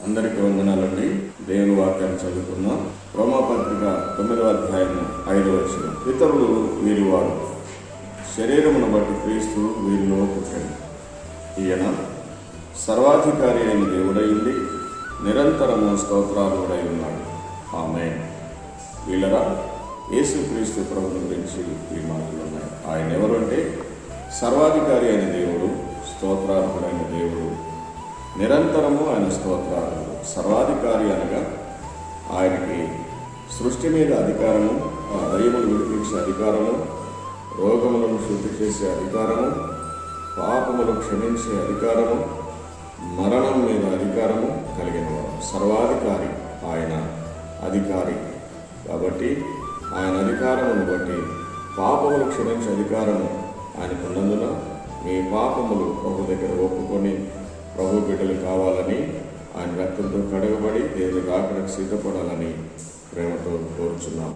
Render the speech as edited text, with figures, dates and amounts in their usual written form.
అందరికీ వందనాలండి. దేవుని వాక్యాన్ని చదువుకుందాం. రోమాపత్రిక 9వ అధ్యాయము 5వ వచనం. ఇతరులు వీరివారు, శరీరమును బట్టి క్రీస్తు వీరిలో పుట్టెను. ఈయన సర్వాధికారి అయిన దేవుడై ఉండి నిరంతరము స్తోత్రార్హుడై ఉన్నాడు. ఆమేన్. వీళ్ళరా యేసుక్రీస్తు ప్రభువుని గురించి ఈ మాటలు ఉన్నాయి. ఆయన ఎవరు అంటే సర్వాధికారి అయిన దేవుడు, స్తోత్రార్హుడైన దేవుడు, నిరంతరము ఆయన స్తోత్రార్హుడు. సర్వాధికారి అనగా ఆయనకి సృష్టి మీద అధికారము, దయ్యములు విడిపించే అధికారము, రోగములను శుద్ధి చేసే అధికారము, పాపములు క్షమించే అధికారము, మరణం మీద అధికారము కలిగిన వాడు. సర్వాధికారి ఆయన అధికారి కాబట్టి ఆయన అధికారమును బట్టి పాపములు క్షమించే అధికారము ఆయనకున్నందున మీ పాపములు ప్రభు దగ్గర ఒప్పుకొని ప్రభు బిడ్డలు కావాలని, ఆయన రక్తంతో కడగబడి దేవుని రాకడకు సిద్ధపడాలని ప్రేమతో కోరుచున్నాం.